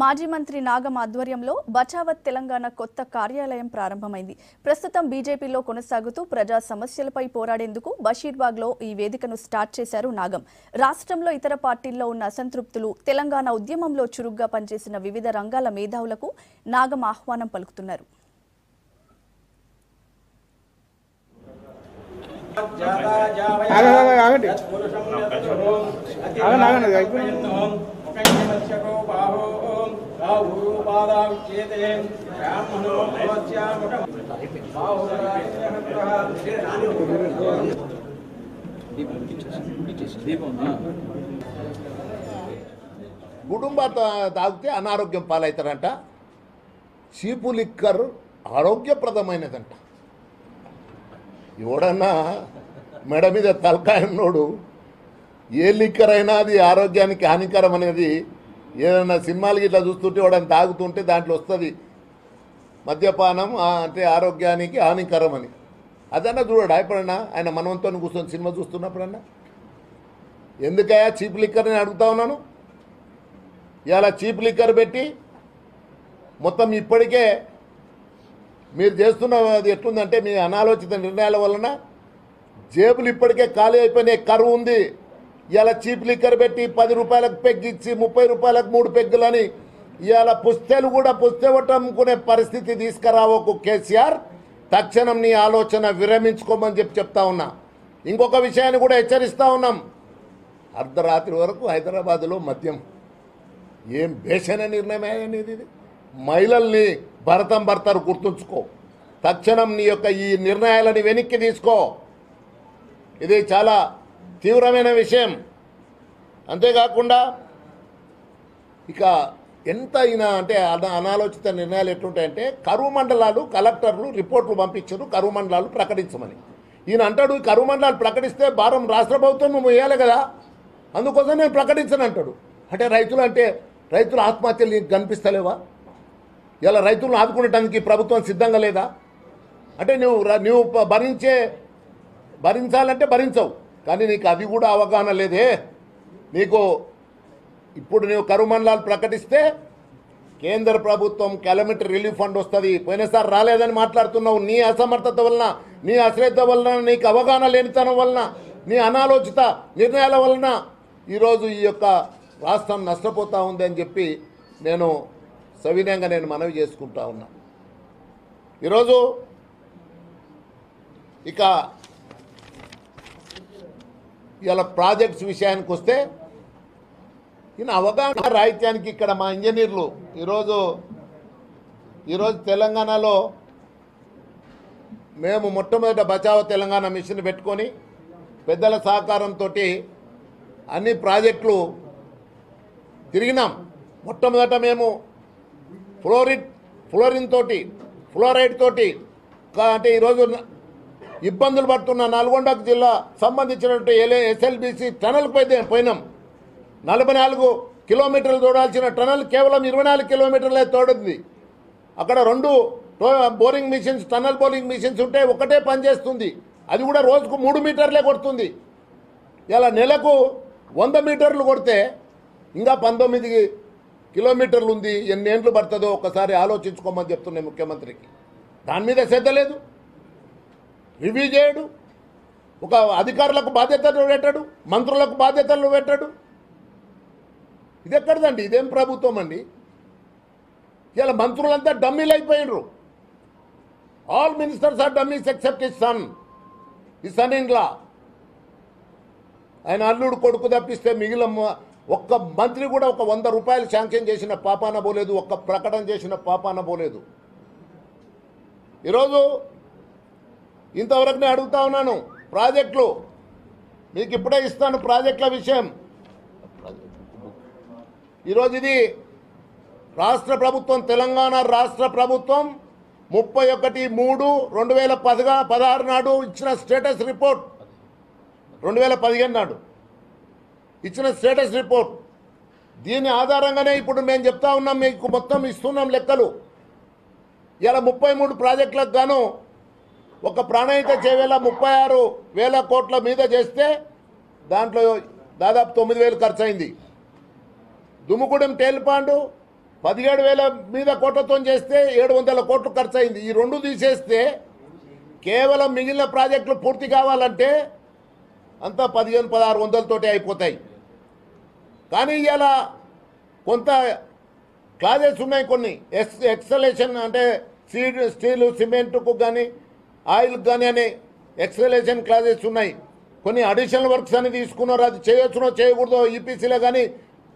మాజీ మంత్రి నాగం ఆధ్వర్యంలో బచావత్ తెలంగాణ కొత్త కార్యాలయం ప్రారంభమైంది. ప్రస్తుతం బీజేపీలో కొనసాగుతూ ప్రజా సమస్యలపై పోరాడేందుకు బషీర్బాగ్లో ఈ వేదికను స్టార్ట్ చేశారు నాగం. రాష్ట్రంలో ఇతర పార్టీల్లో ఉన్న అసంతృప్తులు, తెలంగాణ ఉద్యమంలో చురుగ్గా పనిచేసిన వివిధ రంగాల మేధావులకు నాగం ఆహ్వానం పలుకుతున్నారు. గుడుంబ తాగితే అనారోగ్యం పాలవుతారంట. చీపు లిక్కర్ ఆరోగ్యప్రదమైనదంట. ఎవడన్నా మెడ మీద తలకాయన్నోడు ఏ లిక్కర్ అయినా అది ఆరోగ్యానికి హానికరం అనేది ఏదైనా సినిమాలకి ఇట్లా చూస్తుంటే వాడని తాగుతుంటే దాంట్లో వస్తుంది మద్యపానం అంటే ఆరోగ్యానికి హానికరం అని. అదన్నా చూడడా ఎప్పుడన్నా ఆయన మనవంతో కూర్చొని సినిమా చూస్తున్నప్పుడన్నా ఎందుకయ్యా చీప్ లిక్కర్ అని అడుగుతా ఉన్నాను. ఇలా చీప్ లిక్కర్ పెట్టి మొత్తం ఇప్పటికే మీరు చేస్తున్న అది ఎట్లుందంటే మీ అనాలోచిత నిర్ణయాల వలన జేబులు ఇప్పటికే ఖాళీ అయిపోయిన కరువు ఉంది. ఇలా చీప్ లిక్కర్ పెట్టి 10 రూపాయలకు పెగ్గిచ్చి 30 రూపాయలకు 3 పెగ్గులని ఇవాళ పుస్తెలు కూడా పుస్తెవట అమ్ముకునే పరిస్థితి తీసుకురావకు కేసీఆర్. తక్షణం నీ ఆలోచన విరమించుకోమని చెప్తా ఉన్నా. ఇంకొక విషయాన్ని కూడా హెచ్చరిస్తూ ఉన్నాం. అర్ధరాత్రి వరకు హైదరాబాద్లో మద్యం ఏం భేషణ నిర్ణయం అనేది. ఇది మహిళల్ని భరతం భర్తరు గుర్తుంచుకో. తక్షణం నీ యొక్క ఈ నిర్ణయాలని వెనక్కి తీసుకో. ఇది చాలా తీవ్రమైన విషయం. అంతేకాకుండా ఇక ఎంత అయినా అంటే అనాలోచిత నిర్ణయాలు ఎట్లుంటాయంటే కరువు మండలాలు కలెక్టర్లు రిపోర్ట్లు పంపించారు కరువు మండలాలు ప్రకటించమని. ఈయన అంటాడు కరువు మండలాలు ప్రకటిస్తే భారం రాష్ట్ర ప్రభుత్వం నువ్వు వేయాలి కదా, అందుకోసం నేను ప్రకటించను అంటాడు. అంటే రైతుల ఆత్మహత్యలు నీకు కనిపిస్తలేవా? ఇలా రైతులను ఆదుకునేటానికి ప్రభుత్వం సిద్ధంగా లేదా? అంటే నువ్వు భరించాలంటే భరించవు, కానీ నీకు అది కూడా అవగాహన లేదే. నీకు ఇప్పుడు నువ్వు కరువు మండలాలు ప్రకటిస్తే కేంద్ర ప్రభుత్వం కెలమిటీ రిలీఫ్ ఫండ్ వస్తుంది. పోయినసారి రాలేదని మాట్లాడుతున్నావు. నీ అసమర్థత వలన, నీ అశ్రద్ధ వలన, నీకు అవగాహన లేనితనం వలన, నీ అనాలోచిత నిర్ణయాల వలన ఈరోజు ఈ యొక్క రాష్ట్రం నష్టపోతూ ఉంది అని చెప్పి నేను సవినయంగా మనవి చేసుకుంటా ఉన్నా. ఈరోజు ఇక ఇలా ప్రాజెక్ట్స్ విషయానికి వస్తే ఈయన అవగాహన రాహిత్యానికి ఇక్కడ మా ఇంజనీర్లు ఈరోజు తెలంగాణలో మేము మొట్టమొదట బచావో తెలంగాణ మిషన్ పెట్టుకొని పెద్దల సహకారంతో అన్ని ప్రాజెక్టులు తిరిగినాం. మొట్టమొదట మేము ఫ్లోరైడ్ తోటి అంటే ఈరోజు ఇబ్బందులు పడుతున్న నల్గొండ జిల్లా సంబంధించినటువంటి ఎస్ఎల్బిసి టనల్కి పోయినాం. 44 కిలోమీటర్లు తోడాల్సిన టనల్ కేవలం 24 కిలోమీటర్లే తోడుంది. అక్కడ 2 boring machines, tunnel boring machines ఉంటే ఒకటే పనిచేస్తుంది. అది కూడా రోజుకు 3 మీటర్లే కొడుతుంది. ఇలా నెలకు 100 మీటర్లు కొడితే ఇంకా 19 కిలోమీటర్లు ఉంది. ఎన్ని ఏండ్లు పడుతుందో ఒకసారి ఆలోచించుకోమని చెప్తున్నాయి ముఖ్యమంత్రికి. దాని మీద శ్రద్ధ లేదు, రివ్యూ చేయడు, ఒక అధికారులకు బాధ్యతలు పెట్టాడు, మంత్రులకు బాధ్యతలు పెట్టాడు. ఇది ఎక్కడదండి? ఇదేం ప్రభుత్వం అండి? ఇలా మంత్రులంతా డమ్మీలు అయిపోయినరు. All ministers are dummies except his son in law. ఆయన అల్లుడు కొడుకు తప్పిస్తే మిగిలిన ఒక్క మంత్రి కూడా ఒక 100 రూపాయలు శాంక్షన్ చేసిన పాపాన పోలేదు, ఒక్క ప్రకటన చేసిన పాపాన పోలేదు. ఈరోజు ఇంతవరకు నేను అడుగుతా ఉన్నాను, ప్రాజెక్టులు మీకు ఇప్పుడే ఇస్తాను. ప్రాజెక్టుల విషయం ఈరోజు ఇది రాష్ట్ర ప్రభుత్వం, తెలంగాణ రాష్ట్ర ప్రభుత్వం 31/3/2016 నాడు ఇచ్చిన స్టేటస్ రిపోర్ట్, 2015 నాడు ఇచ్చిన స్టేటస్ రిపోర్ట్. దీని ఆధారంగానే ఇప్పుడు మేము చెప్తా ఉన్నాం, మీకు మొత్తం ఇస్తున్నాం లెక్కలు. ఇలా 33 ప్రాజెక్టులకు గాను ఒక ప్రాణహిత చేవేళ 36,000 కోట్ల మీద చేస్తే దాంట్లో దాదాపు 9,000 ఖర్చు అయింది. దుమ్ముగూడెం టేల్పాండు 17,000 మీద కోట్లతో చేస్తే 700 కోట్లు ఖర్చు అయింది. ఈ రెండు తీసేస్తే కేవలం మిగిలిన ప్రాజెక్టులు పూర్తి కావాలంటే అంతా 15,000-1600 తోటి అయిపోతాయి. కానీ ఇలా కొంత క్లాజెస్ ఉన్నాయి, కొన్ని ఎక్సలేషన్ అంటే స్టీలు సిమెంట్కు కానీ ఆయిల్కి కానీ అనే ఎక్సలేషన్ క్లాజెస్ ఉన్నాయి. కొన్ని అడిషనల్ వర్క్స్ అని తీసుకున్నారు, అది చేయొచ్చునో చేయకూడదో ఈపీసీలో కానీ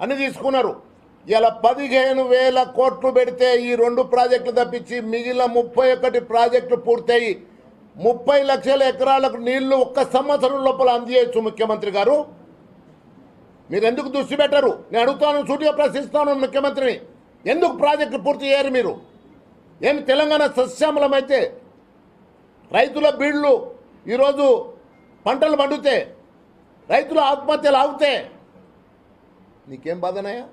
అని తీసుకున్నారు. ఇలా 15,000 కోట్లు పెడితే ఈ 2 ప్రాజెక్టులు తప్పించి మిగిలిన 31 ప్రాజెక్టులు పూర్తయి 30 లక్షల ఎకరాలకు నీళ్లు ఒక్క సంవత్సరం లోపల అందించవచ్చు. ముఖ్యమంత్రి గారు మీరు ఎందుకు దృష్టి పెట్టరు? నేను అడుగుతాను, సూటిగా ప్రశ్నిస్తాను ముఖ్యమంత్రిని, ఎందుకు ప్రాజెక్టులు పూర్తి చేయరు మీరు? ఏమి తెలంగాణ సస్యశ్యామలమైతే రైతుల బీళ్లు ఈరోజు పంటలు పండితే రైతుల ఆత్మహత్యలు ఆగితే నీకేం బాధనయ్యా?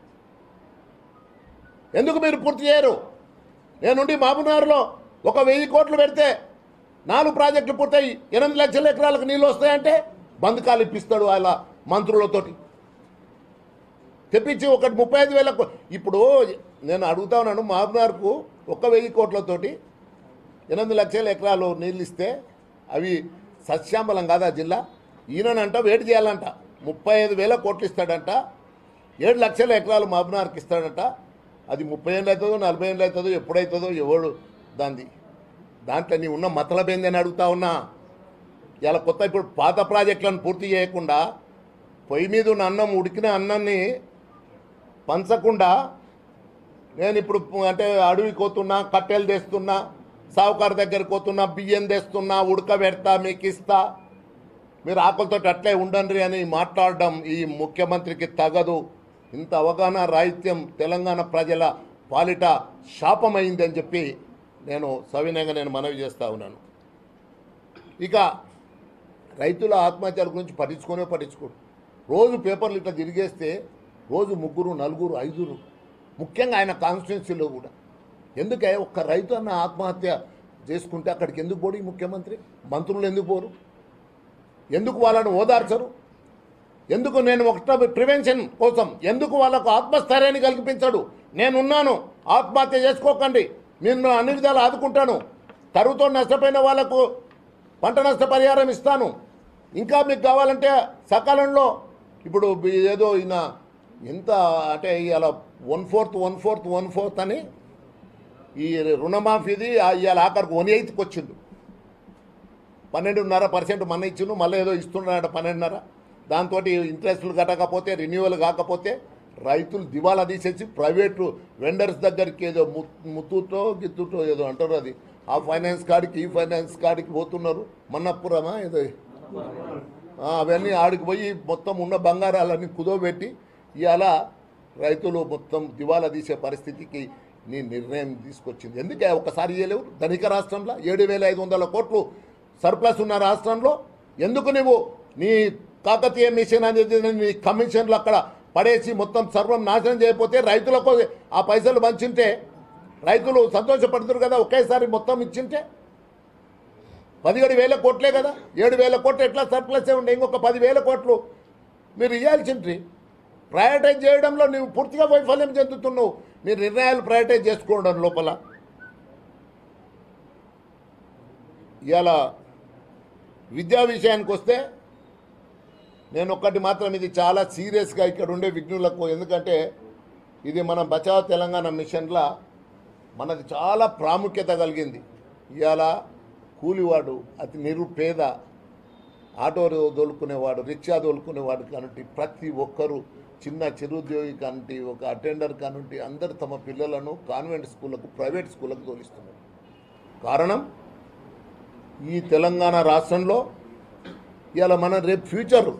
ఎందుకు మీరు పూర్తి చేయరు? నేనుండి మహబూబ్నగర్లో 1,000 కోట్లు పెడితే 4 ప్రాజెక్టులు పూర్తయి 8 లక్షల ఎకరాలకు నీళ్ళు వస్తాయంటే బంధకాలు ఇప్పిస్తాడు వాళ్ళ మంత్రులతోటి తెప్పించి 35,000. ఇప్పుడు నేను అడుగుతా ఉన్నాను, మహబూబ్నగర్కు 1,000 కోట్లతోటి 8 లక్షల ఎకరాలు నీళ్ళు ఇస్తే అవి సస్యాంబలం కాదా జిల్లా? ఈయనంట వేడి చేయాలంట, 35,000 కోట్లు ఇస్తాడంట, 7 లక్షల ఎకరాలు మహబూబ్నగర్కి ఇస్తాడంట. అది 30 ఏళ్ళు అవుతుందో 40 ఏళ్ళు అవుతుందో ఎప్పుడవుతుందో ఎవడు దాంట్లో నీ ఉన్న మతలబేంది అని అడుగుతా ఉన్నా. ఇలా కొత్త ఇప్పుడు పాత ప్రాజెక్టులను పూర్తి చేయకుండా పొయ్యి మీద ఉన్న అన్నం, ఉడికిన అన్నాన్ని పంచకుండా నేను ఇప్పుడు అంటే అడవికి పోతున్నా, కట్టెలు తెస్తున్నా, సావుకారు దగ్గరికి పోతున్నా, బియ్యం తెస్తున్నా, ఉడకబెడతా, మీకు ఇస్తా, మీరు ఆకలితో అట్లే ఉండండి అని మాట్లాడడం ఈ ముఖ్యమంత్రికి తగదు. ఇంత అవగాహన రాహిత్యం తెలంగాణ ప్రజల పాలిట శాపమైంది అని చెప్పి నేను సవినయంగా మనవి చేస్తూ ఉన్నాను. ఇక రైతుల ఆత్మహత్యల గురించి పట్టించుకోడు. రోజు పేపర్లు ఇట్లా తిరిగేస్తే రోజు 3, 4, 5, ముఖ్యంగా ఆయన కాన్స్టిట్యున్సీలో కూడా. ఎందుకే ఒక్క రైతు అన్న ఆత్మహత్య చేసుకుంటే అక్కడికి ఎందుకు పోడు ఈ ముఖ్యమంత్రి? మంత్రులు ఎందుకు పోరు? ఎందుకు వాళ్ళని ఓదార్చరు? ఎందుకు నేను ప్రివెన్షన్ కోసం ఎందుకు వాళ్ళకు ఆత్మస్థైర్యాన్ని కల్పించాడు? నేనున్నాను, ఆత్మహత్య చేసుకోకండి, నేను అన్ని విధాలు ఆదుకుంటాను, కరువుతో నష్టపోయిన వాళ్ళకు పంట నష్టపరిహారం ఇస్తాను, ఇంకా మీకు కావాలంటే సకాలంలో ఇప్పుడు ఏదో ఈయన ఎంత అంటే ఇలా 1/4 అని ఈ రుణమాఫీది ఇవాళ ఆఖరికి 1/8కి వచ్చిండు. 12.5% మన ఇచ్చిండు, మళ్ళీ ఏదో ఇస్తున్నాడట 12.5. దాంతో ఇంట్రెస్టులు కట్టకపోతే, రెన్యువల్ కాకపోతే రైతులు దివాలా తీసేసి ప్రైవేటు వెండర్స్ దగ్గరికి ఏదో ముత్తూటో గిత్తుటో ఏదో అంటారు, అది ఆ ఫైనాన్స్ కాడికి ఈ ఫైనాన్స్ కాడికి పోతున్నారు. మన్నప్పురమా ఏదో అవన్నీ ఆడికి పోయి మొత్తం ఉన్న బంగారాలన్నీ కుదోబెట్టి ఇవాళ రైతులు మొత్తం దివాలా తీసే పరిస్థితికి నీ నిర్ణయం తీసుకొచ్చింది. ఎందుకే ఒకసారి ఇవ్వలేవు? ధనిక రాష్ట్రంలో 7,500 కోట్లు సర్ప్లస్ ఉన్న రాష్ట్రంలో ఎందుకు నువ్వు నీ కాకతీయ మిషన్ అనేది నీ కమిషన్లు అక్కడ పడేసి మొత్తం సర్వం నాశనం చేయకపోతే రైతులకు ఆ పైసలు పంచింటే రైతులు సంతోషపడుతున్నారు కదా. ఒకేసారి మొత్తం ఇచ్చింటే 17,000 కోట్లే కదా. 7,000 కోట్లు ఎట్లా సర్ప్లస్ ఉండే? ఇంకొక 10,000 కోట్లు మీరు ఇవ్వాల్సింది. ప్రయారిటైజ్ చేయడంలో నువ్వు పూర్తిగా వైఫల్యం చెందుతున్నావు. మీరు నిర్ణయాలు ప్రయారిటైజ్ చేసుకోవడం లోపల. ఇవాళ విద్యా విషయానికి వస్తే నేను ఒక్కటి మాత్రం, ఇది చాలా సీరియస్గా ఇక్కడ ఉండే విఘ్నులకు, ఎందుకంటే ఇది మన బచావ్ తెలంగాణ మిషన్లో మనది చాలా ప్రాముఖ్యత కలిగింది. ఇవాళ కూలివాడు, అతి నిరుపేద, ఆటో దొలుకునేవాడు, రిక్షా దొలుకునేవాడు కానుంటి ప్రతి ఒక్కరూ, చిన్న చిరుద్యోగి కానుంటి, ఒక అటెండర్ కానుంటి, అందరు తమ పిల్లలను కాన్వెంట్ స్కూళ్ళకు, ప్రైవేట్ స్కూళ్ళకు తోలిస్తున్నారు. కారణం ఈ తెలంగాణ రాష్ట్రంలో ఇవాళ మన రేపు ఫ్యూచర్